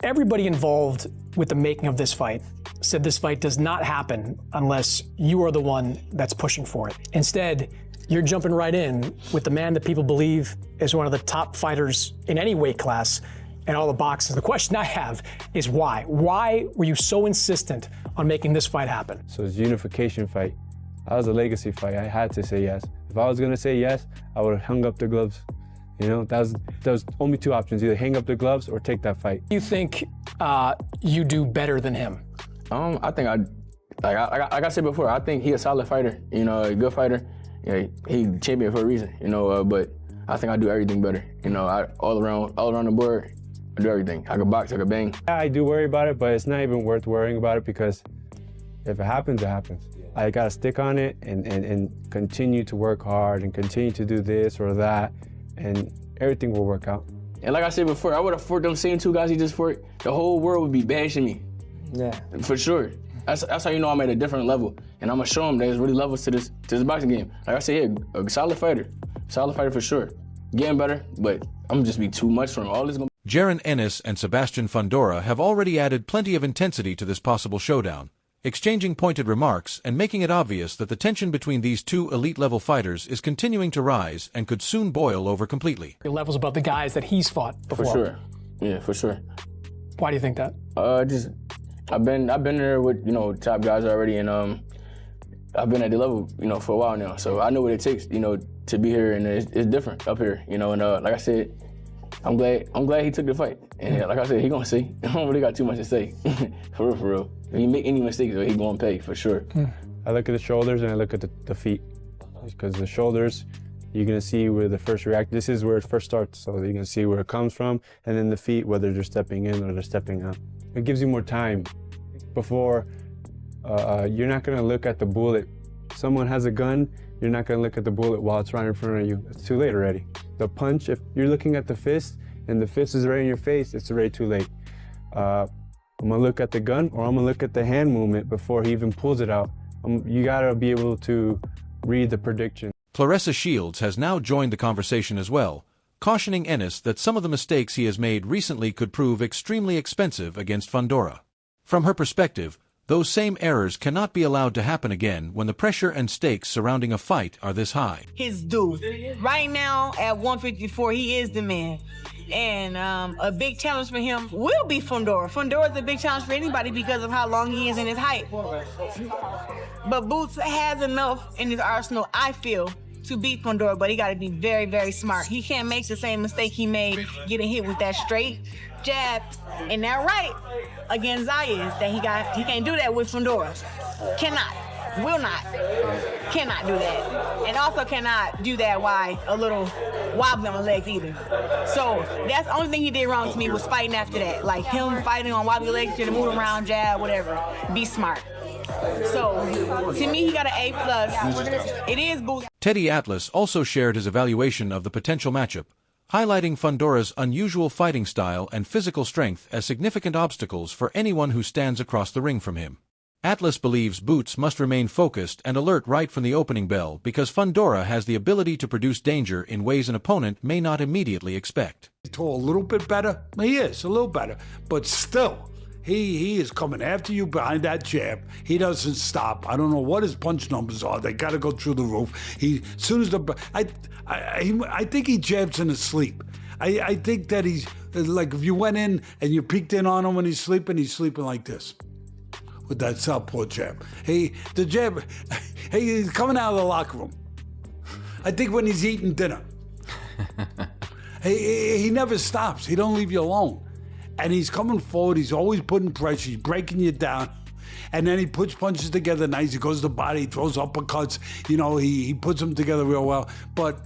Everybody involved with the making of this fight said this fight does not happen unless you are the one that's pushing for it. Instead, you're jumping right in with the man that people believe is one of the top fighters in any weight class and all the boxes. The question I have is why? Why were you so insistent on making this fight happen? So it's a unification fight. That was a legacy fight. I had to say yes. If I was gonna say yes, I would have hung up the gloves. You know, that was only two options: either hang up the gloves or take that fight. You think you do better than him? I think like I said before, I think he's a solid fighter. You know, a good fighter. Yeah, he champion for a reason. You know, but I think I do everything better. You know, all around the board, I do everything. I can box, I can bang. I do worry about it, but it's not even worth worrying about it because if it happens, it happens. I gotta stick on it and continue to work hard and continue to do this or that, and everything will work out. And like I said before, I would have fought them same two guys he just fought. The whole world would be bashing me. Yeah. For sure. That's how you know I'm at a different level. And I'm gonna show them there's really levels to this boxing game. Like I said, yeah, a solid fighter for sure. Getting better, but I'm gonna just be too much for him. All this gonna Jaron, Ennis and Sebastian Fundora have already added plenty of intensity to this possible showdown, exchanging pointed remarks and making it obvious that the tension between these two elite-level fighters is continuing to rise and could soon boil over completely. Your level's above the guys that he's fought before. For sure. Yeah, for sure. Why do you think that? I've been there with, you know, top guys already, and I've been at the level, you know, for a while now. So I know what it takes, you know, to be here, and it's different up here, you know. And like I said, I'm glad he took the fight. And like I said, he gonna see. I don't really got too much to say, for real. If he make any mistakes, he gonna pay for sure. I look at the shoulders and I look at the feet, because the shoulders, you're gonna see where the first react. This is where it first starts, so you're gonna see where it comes from, and then the feet, whether they're stepping in or they're stepping out. It gives you more time before. You're not gonna look at the bullet. Someone has a gun, you're not gonna look at the bullet while it's right in front of you. It's too late already. The punch, if you're looking at the fist and the fist is right in your face, it's already too late. I'm gonna look at the gun, or I'm gonna look at the hand movement before he even pulls it out. You gotta be able to read the prediction. Claressa Shields has now joined the conversation as well, cautioning Ennis that some of the mistakes he has made recently could prove extremely expensive against Fundora. From her perspective, those same errors cannot be allowed to happen again when the pressure and stakes surrounding a fight are this high. His due. Right now, at 154, he is the man. And a big challenge for him will be Fundora. Fundora is a big challenge for anybody because of how long he is in his height. But Boots has enough in his arsenal, I feel, to beat Fundora, but he got to be very, very smart. He can't make the same mistake he made getting hit with that straight jab and that right against Zayas that he can't do that with Fundora. Cannot, will not, cannot do that. And also cannot do that while a little wobbly on the legs either. So that's the only thing he did wrong to me was fighting after that. Like him fighting on wobbly legs, to move around, jab, whatever. Be smart. So to me, he got an A+. It is Boots. Teddy Atlas also shared his evaluation of the potential matchup, highlighting Fundora's unusual fighting style and physical strength as significant obstacles for anyone who stands across the ring from him. Atlas believes Boots must remain focused and alert right from the opening bell because Fundora has the ability to produce danger in ways an opponent may not immediately expect. He's a little bit better. He is a little better, but still, he is coming after you behind that jab. He doesn't stop. I don't know what his punch numbers are. They got to go through the roof. As soon as I think he jabs in his sleep. I think that he's like, if you went in and you peeked in on him when he's sleeping like this with that southpaw jab. The jab, he's coming out of the locker room. I think when he's eating dinner. He never stops. He don't leave you alone. And he's coming forward. He's always putting pressure. He's breaking you down. And then he puts punches together nice. He goes to the body. He throws uppercuts. You know, he puts them together real well. But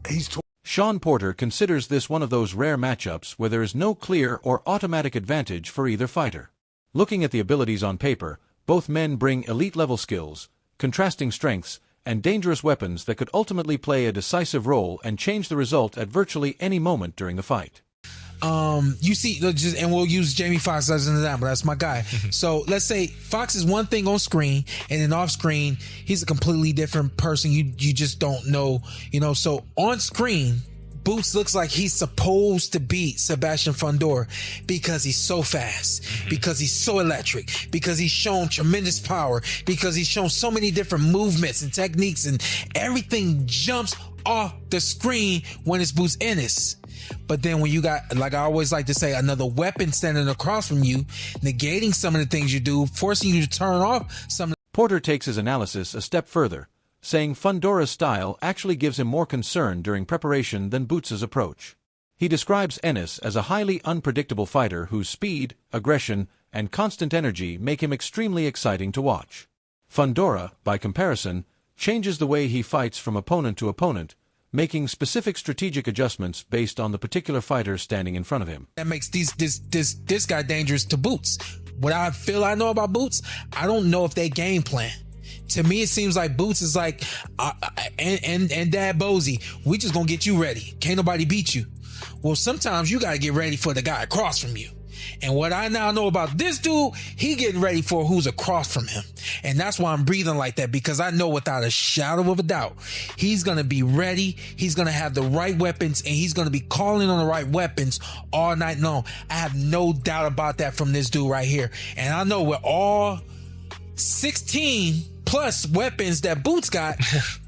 he's... Sean Porter considers this one of those rare matchups where there is no clear or automatic advantage for either fighter. Looking at the abilities on paper, both men bring elite-level skills, contrasting strengths, and dangerous weapons that could ultimately play a decisive role and change the result at virtually any moment during the fight. You see, and we'll use Jamie Foxx as an example. That's my guy. So let's say Fox is one thing on screen, and then off screen, he's a completely different person. You just don't know, you know. So on screen, Boots looks like he's supposed to beat Sebastian Fundora because he's so fast, because he's so electric, because he's shown tremendous power, because he's shown so many different movements and techniques, and everything jumps off the screen when it's Boots Ennis. But then when you got, like I always like to say, another weapon standing across from you, negating some of the things you do, forcing you to turn off some of Porter takes his analysis a step further, saying Fundora's style actually gives him more concern during preparation than Boots' approach. He describes Ennis as a highly unpredictable fighter whose speed, aggression, and constant energy make him extremely exciting to watch. Fundora, by comparison, changes the way he fights from opponent to opponent, making specific strategic adjustments based on the particular fighter standing in front of him. that makes this guy dangerous to Boots. What I feel I know about Boots, I don't know if they game plan. To me, it seems like Boots is like, and Dad Bozy, we just gonna get you ready. Can't nobody beat you. Well, sometimes you gotta get ready for the guy across from you. And what I now know about this dude, he getting ready for who's across from him. And that's why I'm breathing like that, because I know without a shadow of a doubt, he's going to be ready. He's going to have the right weapons, and he's going to be calling on the right weapons all night long. I have no doubt about that from this dude right here. And I know with all 16 plus weapons that Boots got,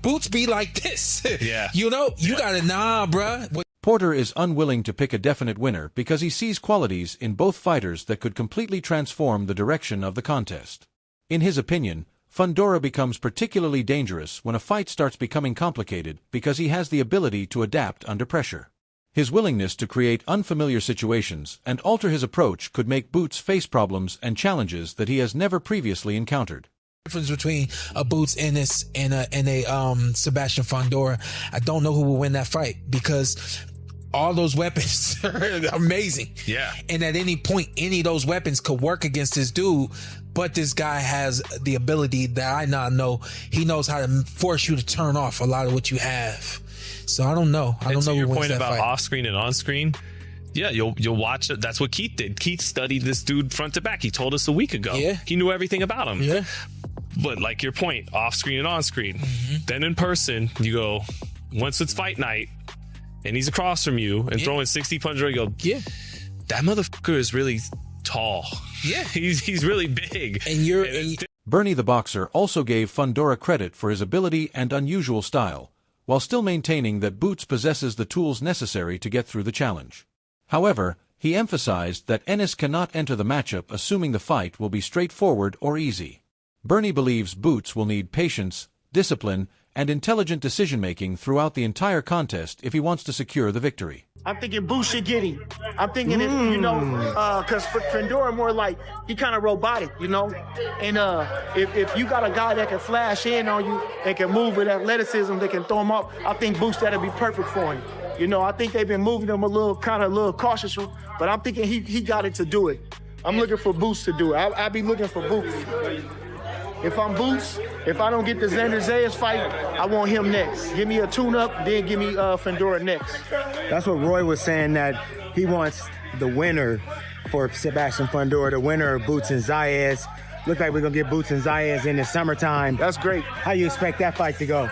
Boots be like this. Yeah. You know, you got to, nah, bruh. Porter is unwilling to pick a definite winner because he sees qualities in both fighters that could completely transform the direction of the contest. In his opinion, Fundora becomes particularly dangerous when a fight starts becoming complicated because he has the ability to adapt under pressure. His willingness to create unfamiliar situations and alter his approach could make Boots face problems and challenges that he has never previously encountered. Difference between a Boots Ennis and a Sebastian Fundora. I don't know who will win that fight because all those weapons are amazing. Yeah. And at any point, any of those weapons could work against this dude. But this guy has the ability that I now know. He knows how to force you to turn off a lot of what you have. So I don't know. I don't know your who wins point that about fight. off screen and on screen. Yeah, you'll watch it. That's what Keith did. Keith studied this dude front to back. He told us a week ago. Yeah. He knew everything about him. Yeah. But like your point, off screen and on screen. Then in person, you go, once it's fight night and he's across from you and throwing 60 punches, you go, Yeah. that motherfucker is really tall. Yeah. He's really big. And Bernie the boxer also gave Fundora credit for his ability and unusual style, while still maintaining that Boots possesses the tools necessary to get through the challenge. However, he emphasized that Ennis cannot enter the matchup assuming the fight will be straightforward or easy. Bernie believes Boots will need patience, discipline, and intelligent decision-making throughout the entire contest if he wants to secure the victory. I'm thinking Boots should get him. I'm thinking, because Fundora more like, he kind of robotic, you know? And if you got a guy that can flash in on you, that can move with athleticism, that can throw him up, I think Boots, that'll be perfect for him. You know, I think they've been moving him a little cautious, but I'm thinking he got it to do it. I'm looking for Boots to do it. I'll be looking for Boots. If I'm Boots, if I don't get the Xander Zayas fight, I want him next. Give me a tune-up, then give me Fundora next. That's what Roy was saying, that he wants the winner for Sebastian Fundora, the winner of Boots and Zayas. Look like we're going to get Boots and Zayas in the summertime. That's great. How you expect that fight to go?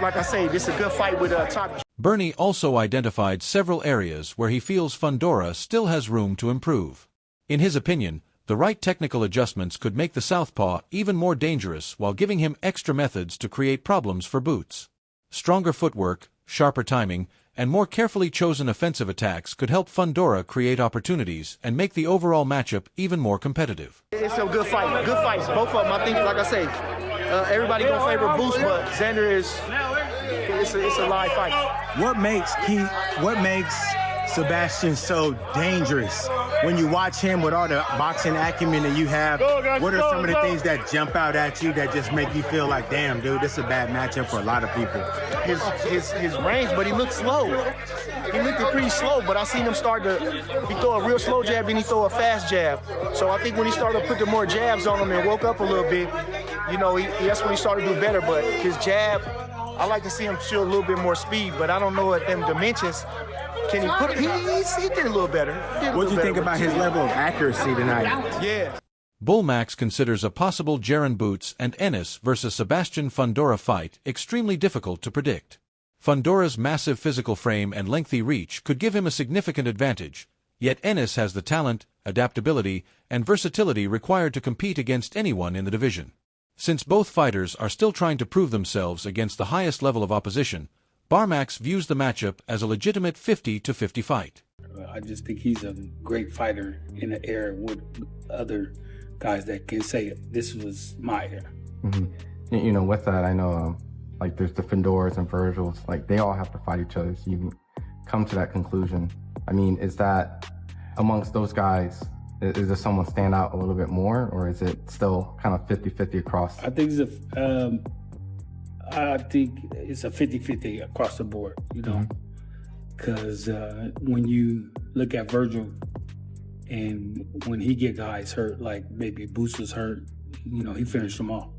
Like I say, this is a good fight with top. Bernie also identified several areas where he feels Fundora still has room to improve. In his opinion, the right technical adjustments could make the southpaw even more dangerous while giving him extra methods to create problems for Boots. Stronger footwork, sharper timing, and more carefully chosen offensive attacks could help Fundora create opportunities and make the overall matchup even more competitive. It's a good fight. Good fights. Both of them, I think, like I say, everybody gonna favor Boots, but Xander it's a live fight. What makes Sebastian so dangerous? When you watch him with all the boxing acumen that you have, what are some of the things that jump out at you that just make you feel like, damn, dude, this is a bad matchup for a lot of people? His range, but he looked slow. He looked pretty slow, but I seen him he throw a real slow jab, then he throw a fast jab. So I think when he started putting more jabs on him and woke up a little bit, you know, that's when he started to do better. But his jab, I like to see him show a little bit more speed, but I don't know at them dimensions. Can he put it? He did a little better. What do you think about his level of accuracy tonight? Yeah. Bullmax considers a possible Jaron Boots and Ennis versus Sebastian Fundora fight extremely difficult to predict. Fundora's massive physical frame and lengthy reach could give him a significant advantage, yet Ennis has the talent, adaptability, and versatility required to compete against anyone in the division. Since both fighters are still trying to prove themselves against the highest level of opposition, Barmax views the matchup as a legitimate 50-50 fight. I just think he's a great fighter in the era with other guys that can say, this was my era. Mm-hmm. You know, with that, I know, like, there's the Fundoras and Virgils, like, they all have to fight each other, so you come to that conclusion. I mean, is that, amongst those guys, is there someone stand out a little bit more, or is it still kind of 50-50 across? I think it's a 50-50 across the board, you know, because when you look at Virgil and when he get guys hurt, like maybe Boots was hurt, you know, he finished them all.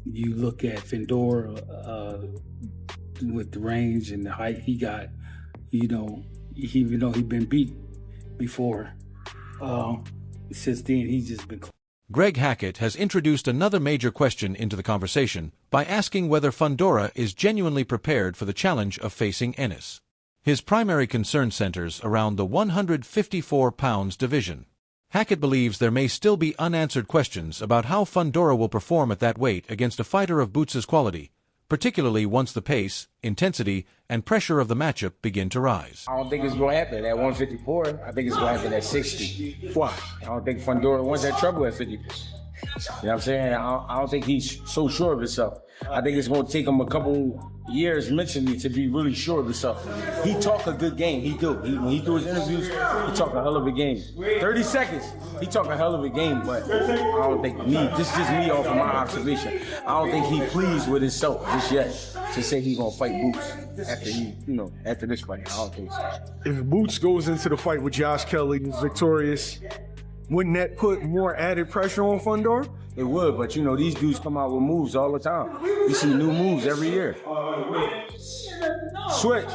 You look at Fundora with the range and the height he got, you know, even though he'd been beat before, since then he's just been. Greg Hackett has introduced another major question into the conversation by asking whether Fundora is genuinely prepared for the challenge of facing Ennis. His primary concern centers around the 154 pounds division. Hackett believes there may still be unanswered questions about how Fundora will perform at that weight against a fighter of Boots' quality, particularly once the pace, intensity, and pressure of the matchup begin to rise. I don't think it's going to happen at 154. I think it's going to happen at 60. Why? I don't think Fundora wants that trouble at 50. You know what I'm saying? I don't think he's so sure of himself. I think it's going to take him a couple years mentally to be really sure of himself. He talk a good game. He do. When he do his interviews, he talk a hell of a game. 30 seconds, he talk a hell of a game, but I don't think this is just me off of my observation. I don't think he pleased with himself just yet to say he's going to fight Boots after this fight. I don't think so. If Boots goes into the fight with Josh Kelly and is victorious, wouldn't that put more added pressure on Fundora? It would, but you know, these dudes come out with moves all the time. We see new moves every year. Switch.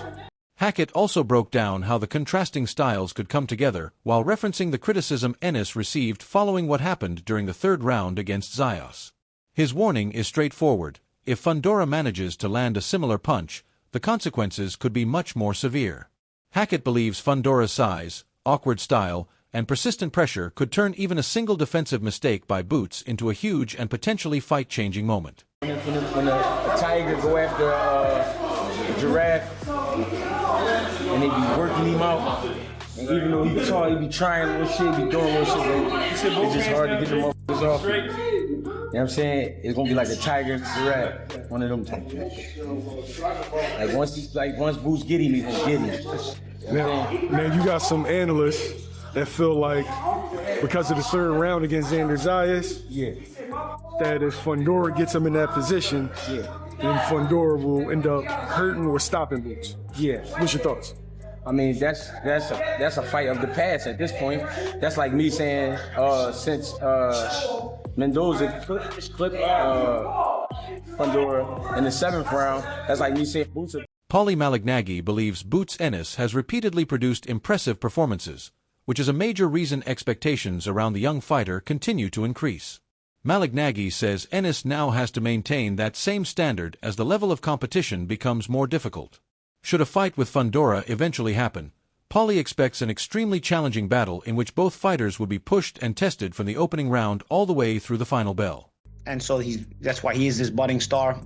Hackett also broke down how the contrasting styles could come together while referencing the criticism Ennis received following what happened during the third round against Zayas. His warning is straightforward. If Fundora manages to land a similar punch, the consequences could be much more severe. Hackett believes Fundora's size, awkward style, and persistent pressure could turn even a single defensive mistake by Boots into a huge and potentially fight-changing moment. When a tiger go after a giraffe, and they be working him out, and even though he's tall, he be trying little shit, be doing little shit, it's just hard to get the motherfuckers off. You know what I'm saying? It's gonna be like a tiger and a giraffe, one of them types. Once Boots get him, he gonna get him. Now you got some analysts that feel like because of the third round against Xander Zayas, that if Fundora gets him in that position, then Fundora will end up hurting or stopping Boots. What's your thoughts? I mean, that's a fight of the past at this point. That's like me saying since Mendoza clipped Fundora in the 7th round, that's like me saying Boots. Paulie Malignaggi believes Boots Ennis has repeatedly produced impressive performances, which is a major reason expectations around the young fighter continue to increase. Malignaggi says Ennis now has to maintain that same standard as the level of competition becomes more difficult. Should a fight with Fundora eventually happen, Paulie expects an extremely challenging battle in which both fighters would be pushed and tested from the opening round all the way through the final bell. And so that's why he is this budding star.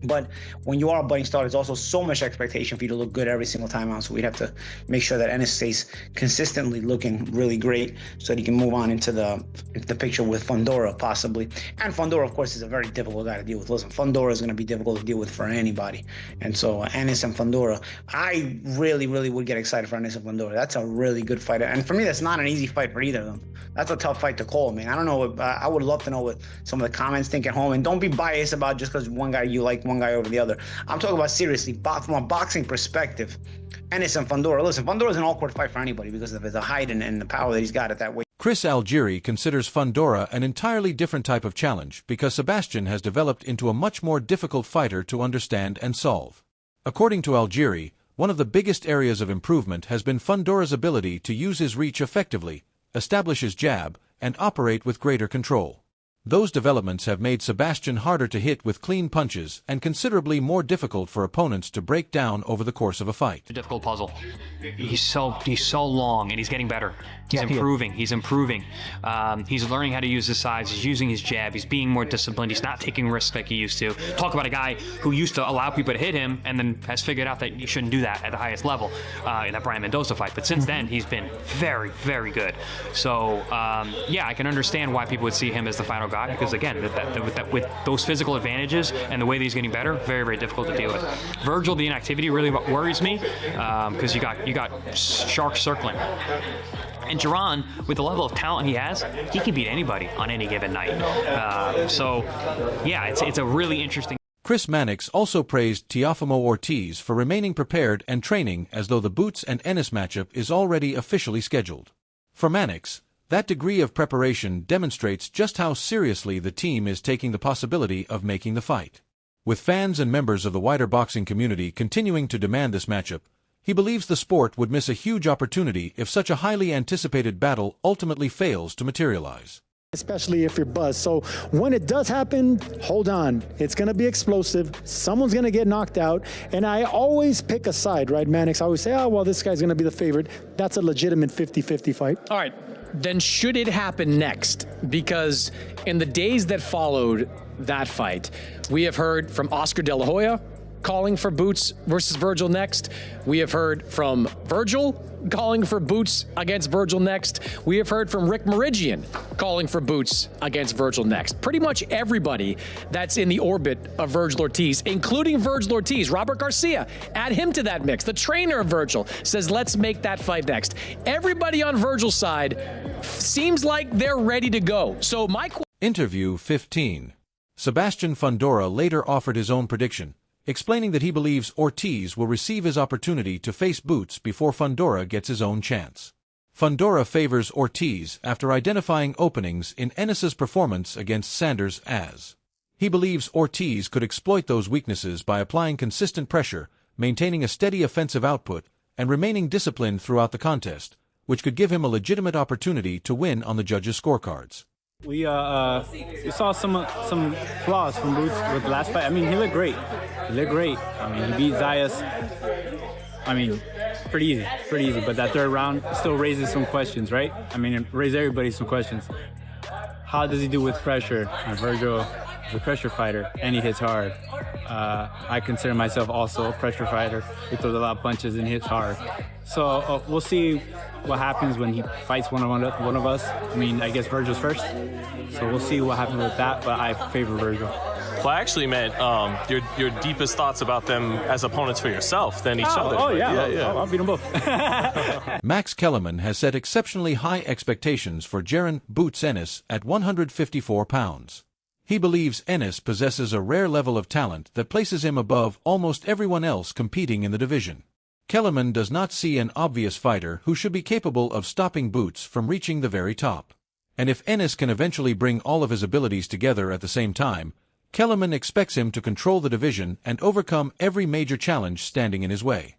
But when you are a budding star, there's also so much expectation for you to look good every single time out. So we'd have to make sure that Ennis stays consistently looking really great so that he can move on into the picture with Fundora possibly. And Fundora, of course, is a very difficult guy to deal with. Listen, Fundora is going to be difficult to deal with for anybody. And so Ennis and Fundora, I really, really would get excited for Ennis and Fundora. That's a really good fight. And for me, that's not an easy fight for either of them. That's a tough fight to call, man. I don't know. I would love to know what some of the comments think at home. And don't be biased about just because one guy you like one guy over the other. I'm talking about seriously, from a boxing perspective, Ennis and Fundora. Listen, Fundora is an awkward fight for anybody because of his height and the power that he's got at that weight. Chris Algieri considers Fundora an entirely different type of challenge because Sebastian has developed into a much more difficult fighter to understand and solve. According to Algieri, one of the biggest areas of improvement has been Fundora's ability to use his reach effectively, establish his jab, and operate with greater control. Those developments have made Sebastian harder to hit with clean punches and considerably more difficult for opponents to break down over the course of a fight. A difficult puzzle. He's so long, and he's getting better. He's improving. He's improving. He's learning how to use his size. He's using his jab. He's being more disciplined. He's not taking risks like he used to. Talk about a guy who used to allow people to hit him and then has figured out that you shouldn't do that at the highest level in that Brian Mendoza fight. But since then, he's been very, very good. So, yeah, I can understand why people would see him as the final guy, because again, with those physical advantages and the way that he's getting better, very, very difficult to deal with. Virgil, the inactivity really worries me, because you got sharks circling. And Jaron, with the level of talent he has, he can beat anybody on any given night. So, yeah, it's a really interesting. Chris Mannix also praised Teofimo Ortiz for remaining prepared and training as though the Boots and Ennis matchup is already officially scheduled. For Mannix, that degree of preparation demonstrates just how seriously the team is taking the possibility of making the fight. With fans and members of the wider boxing community continuing to demand this matchup, he believes the sport would miss a huge opportunity if such a highly anticipated battle ultimately fails to materialize. Especially if you're buzzed. So when it does happen, hold on. It's going to be explosive. Someone's going to get knocked out. And I always pick a side, right, Mannix? I always say, oh, well, this guy's going to be the favorite. That's a legitimate 50-50 fight. All right. Then should it happen next? Because in the days that followed that fight, we have heard from Oscar De La Hoya calling for Boots versus Virgil next. We have heard from Virgil calling for Boots against Virgil next. We have heard from Rick Meridian calling for Boots against Virgil next. Pretty much everybody that's in the orbit of Virgil Ortiz, including Virgil Ortiz, Robert Garcia, add him to that mix. The trainer of Virgil says, let's make that fight next. Everybody on Virgil's side seems like they're ready to go. So Interview 15. Sebastian Fundora later offered his own prediction, explaining that he believes Ortiz will receive his opportunity to face Boots before Fundora gets his own chance. Fundora favors Ortiz after identifying openings in Ennis's performance against Sanders as. He believes Ortiz could exploit those weaknesses by applying consistent pressure, maintaining a steady offensive output, and remaining disciplined throughout the contest, which could give him a legitimate opportunity to win on the judges' scorecards. We saw some flaws from Boots with the last fight. I mean, he looked great. He looked great. I mean, he beat Zayas. I mean, pretty easy. But that third round still raises some questions, right? I mean, it raised everybody some questions. How does he do with pressure? Virgil is a pressure fighter, and he hits hard. I consider myself also a pressure fighter. He throws a lot of punches and hits hard. So we'll see what happens when he fights one of us. I mean, I guess Virgil's first. So we'll see what happens with that, but I favor Virgil. Well, I actually meant your deepest thoughts about them as opponents for yourself than each other. Oh, yeah. I'll beat them both. Max Kellerman has set exceptionally high expectations for Jaron Boots Ennis at 154 pounds. He believes Ennis possesses a rare level of talent that places him above almost everyone else competing in the division. Kellerman does not see an obvious fighter who should be capable of stopping Boots from reaching the very top. And if Ennis can eventually bring all of his abilities together at the same time, Kellerman expects him to control the division and overcome every major challenge standing in his way.